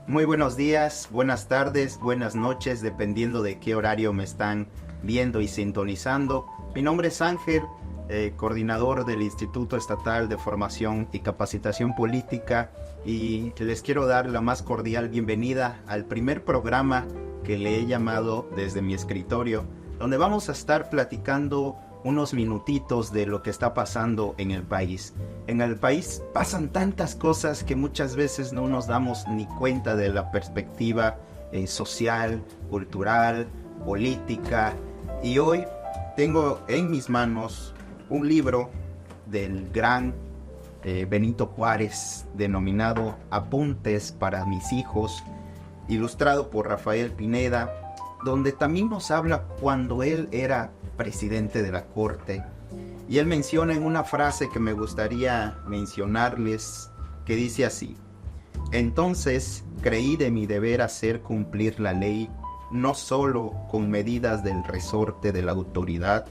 Muy buenos días, buenas tardes, buenas noches, dependiendo de qué horario me están viendo y sintonizando. Mi nombre es Ángel, coordinador del Instituto Estatal de Formación y Capacitación Política, y les quiero dar la más cordial bienvenida al primer programa que le he llamado Desde mi escritorio, donde vamos a estar platicando unos minutitos de lo que está pasando en el país. En el país pasan tantas cosas que muchas veces no nos damos ni cuenta de la perspectiva social, cultural, política. Y hoy tengo en mis manos un libro del gran Benito Juárez, denominado Apuntes para mis hijos, ilustrado por Rafael Pineda, donde también nos habla cuando él era presidente de la corte. Y él menciona en una frase que me gustaría mencionarles, que dice así: entonces creí de mi deber hacer cumplir la ley, no solo con medidas del resorte de la autoridad,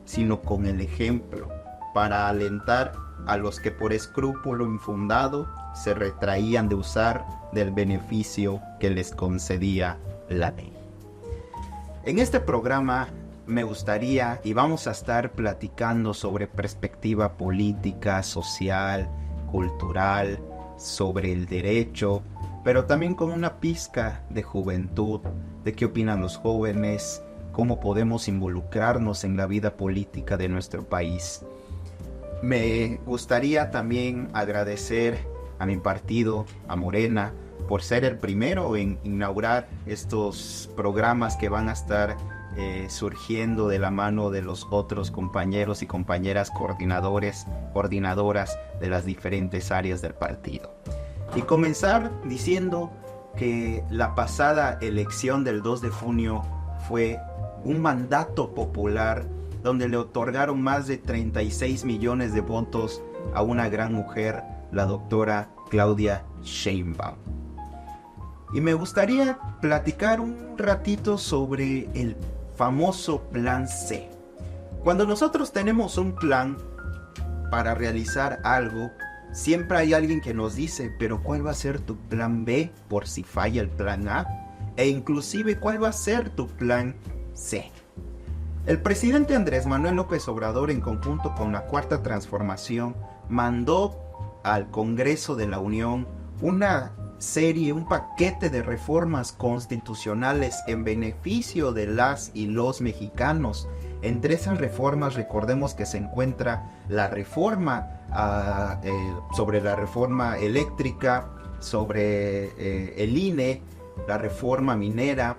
sino con el ejemplo, para alentar a los que por escrúpulo infundado se retraían de usar del beneficio que les concedía la ley. En este programa me gustaría, y vamos a estar platicando sobre perspectiva política, social, cultural, sobre el derecho, pero también con una pizca de juventud, de qué opinan los jóvenes, cómo podemos involucrarnos en la vida política de nuestro país. Me gustaría también agradecer a mi partido, a Morena, por ser el primero en inaugurar estos programas que van a estar surgiendo de la mano de los otros compañeros y compañeras coordinadoras de las diferentes áreas del partido. Y comenzar diciendo que la pasada elección del 2 de junio fue un mandato popular donde le otorgaron más de 36 millones de votos a una gran mujer, la doctora Claudia Sheinbaum. Y me gustaría platicar un ratito sobre el famoso Plan C. Cuando nosotros tenemos un plan para realizar algo, siempre hay alguien que nos dice, pero ¿cuál va a ser tu plan B por si falla el plan A? E inclusive, ¿cuál va a ser tu plan C? El presidente Andrés Manuel López Obrador, en conjunto con la Cuarta Transformación, mandó al Congreso de la Unión un paquete de reformas constitucionales en beneficio de las y los mexicanos. Entre esas reformas, recordemos que se encuentra la reforma sobre la reforma eléctrica, sobre el INE, la reforma minera,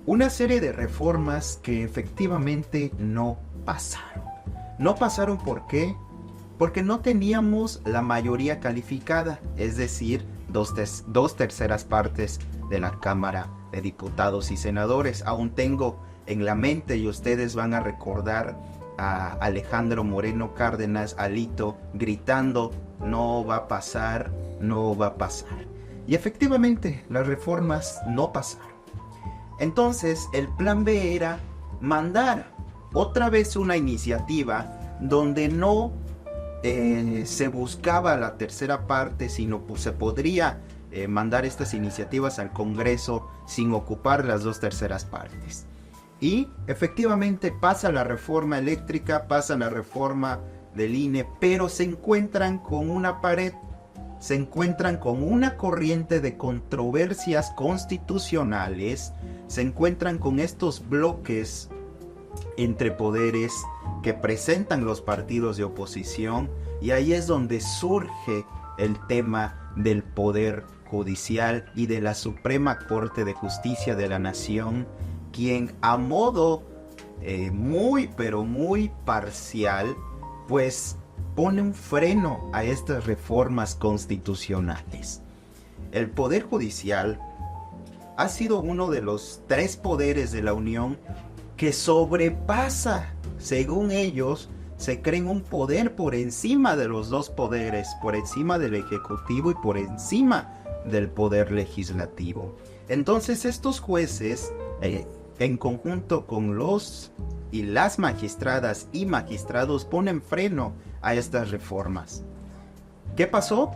una serie de reformas que efectivamente no pasaron. No pasaron, ¿por qué? Porque no teníamos la mayoría calificada, es decir, dos terceras partes de la Cámara de Diputados y Senadores. Aún tengo en la mente, y ustedes van a recordar a Alejandro Moreno Cárdenas, Alito, gritando: no va a pasar, no va a pasar. Y efectivamente, las reformas no pasaron. Entonces, el plan B era mandar otra vez una iniciativa donde no se buscaba la tercera parte, sino pues se podría mandar estas iniciativas al Congreso sin ocupar las dos terceras partes. Y efectivamente pasa la reforma eléctrica, pasa la reforma del INE, pero se encuentran con una pared, se encuentran con una corriente de controversias constitucionales, se encuentran con estos bloques entre poderes que presentan los partidos de oposición, y ahí es donde surge el tema del Poder Judicial y de la Suprema Corte de Justicia de la Nación, quien a modo muy pero muy parcial, pues pone un freno a estas reformas constitucionales. El Poder Judicial ha sido uno de los tres poderes de la Unión que sobrepasa, según ellos, se creen un poder por encima de los dos poderes, por encima del Ejecutivo y por encima del Poder Legislativo. Entonces estos jueces, en conjunto con los y las magistradas y magistrados, ponen freno a estas reformas. ¿Qué pasó?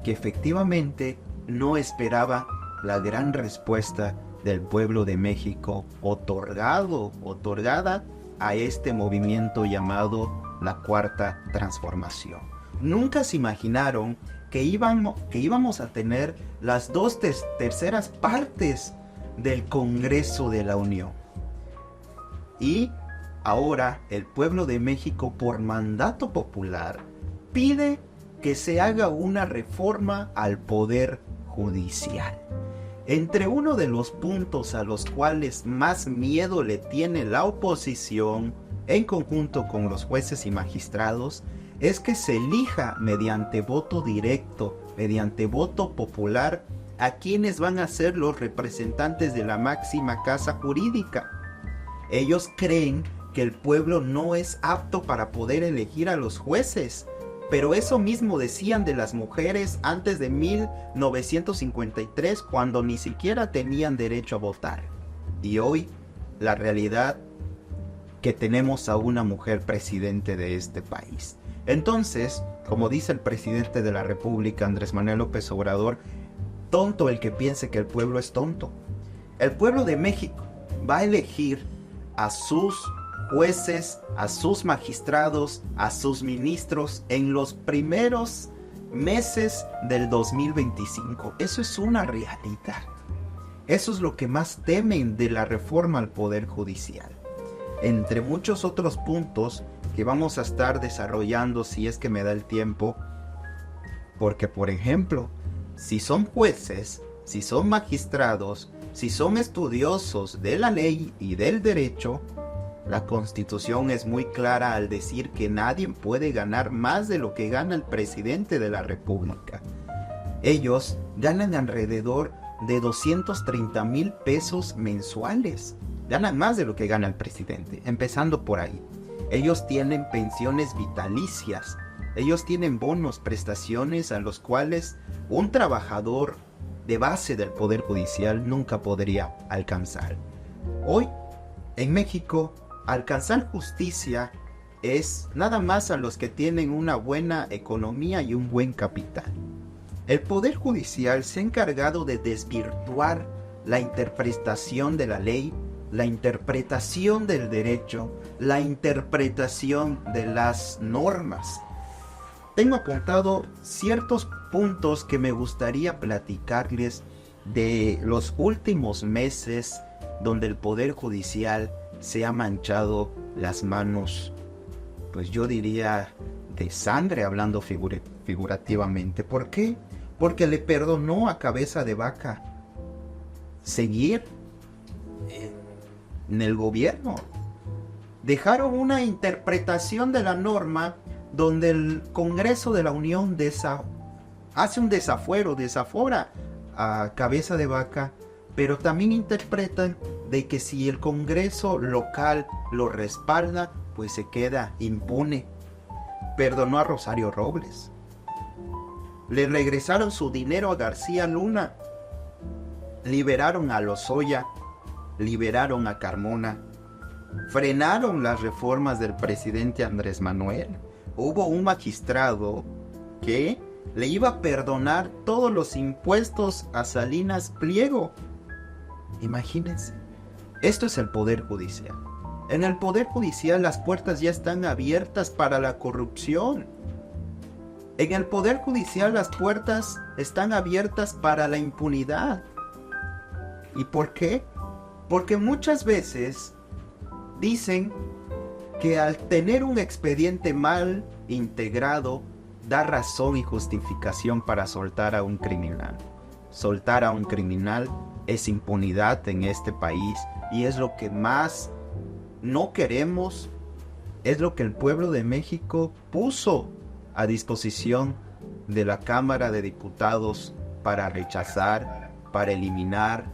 Que efectivamente no esperaba la gran respuesta del pueblo de México otorgada a este movimiento llamado la Cuarta Transformación. Nunca se imaginaron que íbamos a tener las dos terceras partes del Congreso de la Unión. Y ahora el pueblo de México, por mandato popular, pide que se haga una reforma al Poder Judicial. Entre uno de los puntos a los cuales más miedo le tiene la oposición, en conjunto con los jueces y magistrados, es que se elija mediante voto directo, mediante voto popular, a quienes van a ser los representantes de la máxima casa jurídica. Ellos creen que el pueblo no es apto para poder elegir a los jueces, pero eso mismo decían de las mujeres antes de 1953, cuando ni siquiera tenían derecho a votar. Y hoy, la realidad que tenemos a una mujer presidente de este país. Entonces, como dice el presidente de la República, Andrés Manuel López Obrador, tonto el que piense que el pueblo es tonto. El pueblo de México va a elegir a sus jueces, a sus magistrados, a sus ministros en los primeros meses del 2025. Eso es una realidad. Eso es lo que más temen de la reforma al Poder Judicial. Entre muchos otros puntos que vamos a estar desarrollando si es que me da el tiempo, porque por ejemplo, si son jueces, si son magistrados, si son estudiosos de la ley y del derecho, la Constitución es muy clara al decir que nadie puede ganar más de lo que gana el presidente de la República. Ellos ganan alrededor de 230,000 pesos mensuales. Ganan más de lo que gana el presidente, empezando por ahí. Ellos tienen pensiones vitalicias. Ellos tienen bonos, prestaciones a los cuales un trabajador de base del Poder Judicial nunca podría alcanzar. Hoy, en México, alcanzar justicia es nada más a los que tienen una buena economía y un buen capital. El Poder Judicial se ha encargado de desvirtuar la interpretación de la ley, la interpretación del derecho, la interpretación de las normas. Tengo apuntado ciertos puntos que me gustaría platicarles de los últimos meses donde el Poder Judicial se ha manchado las manos, pues yo diría de sangre, hablando figurativamente. ¿Por qué? Porque le perdonó a Cabeza de Vaca seguir en el gobierno. Dejaron una interpretación de la norma donde el Congreso de la Unión hace un desafora a Cabeza de Vaca, pero también interpretan de que si el Congreso local lo respalda, pues se queda impune. Perdonó a Rosario Robles. Le regresaron su dinero a García Luna. Liberaron a Lozoya. Liberaron a Carmona. Frenaron las reformas del presidente Andrés Manuel. Hubo un magistrado que le iba a perdonar todos los impuestos a Salinas Pliego. Imagínense. Esto es el Poder Judicial. En el Poder Judicial las puertas ya están abiertas para la corrupción. En el Poder Judicial las puertas están abiertas para la impunidad. ¿Y por qué? Porque muchas veces dicen que al tener un expediente mal integrado, da razón y justificación para soltar a un criminal. Soltar a un criminal es impunidad en este país y es lo que más no queremos, es lo que el pueblo de México puso a disposición de la Cámara de Diputados para rechazar, para eliminar,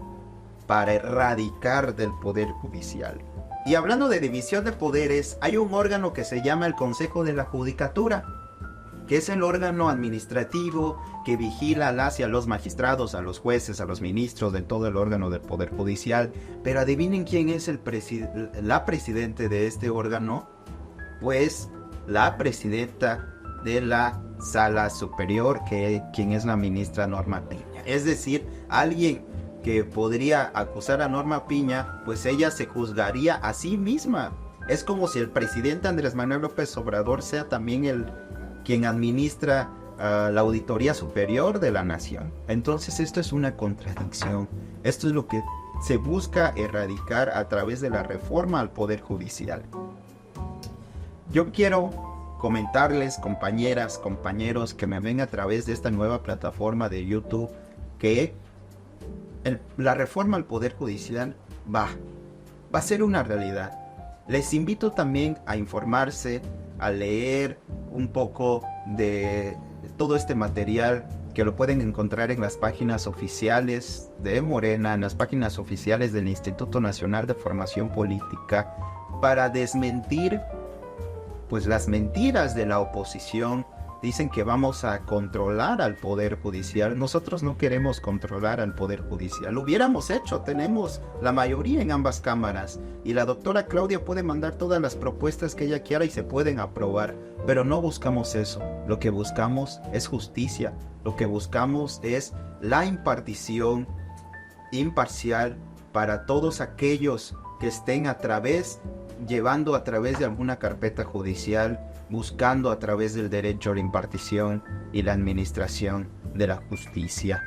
para erradicar del Poder Judicial. Y hablando de división de poderes, hay un órgano que se llama el Consejo de la Judicatura, que es el órgano administrativo que vigila a las y a los magistrados, a los jueces, a los ministros, de todo el órgano del Poder Judicial. Pero adivinen quién es la presidente de este órgano. Pues la presidenta de la Sala Superior, quien es la ministra Norma Piña. Es decir, alguien que podría acusar a Norma Piña, pues ella se juzgaría a sí misma. Es como si el presidente Andrés Manuel López Obrador sea también quien administra la Auditoría Superior de la Nación. Entonces esto es una contradicción. Esto es lo que se busca erradicar a través de la reforma al Poder Judicial. Yo quiero comentarles, compañeras, compañeros que me ven a través de esta nueva plataforma de YouTube, que la reforma al Poder Judicial va a ser una realidad. Les invito también a informarse, a leer un poco de todo este material que lo pueden encontrar en las páginas oficiales de Morena, en las páginas oficiales del Instituto Nacional de Formación Política, para desmentir pues las mentiras de la oposición. Dicen que vamos a controlar al Poder Judicial. Nosotros no queremos controlar al Poder Judicial. Lo hubiéramos hecho, tenemos la mayoría en ambas cámaras. Y la doctora Claudia puede mandar todas las propuestas que ella quiera y se pueden aprobar. Pero no buscamos eso. Lo que buscamos es justicia. Lo que buscamos es la impartición imparcial para todos aquellos que estén llevando a través de alguna carpeta judicial, buscando a través del derecho a la impartición y la administración de la justicia.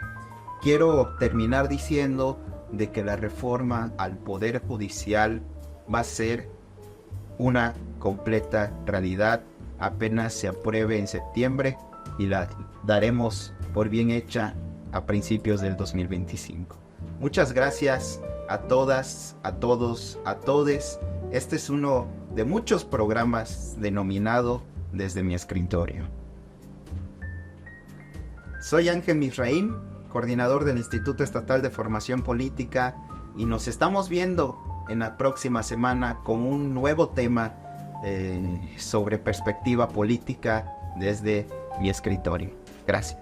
Quiero terminar diciendo de que la reforma al Poder Judicial va a ser una completa realidad apenas se apruebe en septiembre, y la daremos por bien hecha a principios del 2025. Muchas gracias a todas, a todos, a todes. Este es uno de muchos programas denominado Desde mi escritorio. Soy Ángel Misraín, coordinador del Instituto Estatal de Formación Política, y nos estamos viendo en la próxima semana con un nuevo tema sobre perspectiva política desde mi escritorio. Gracias.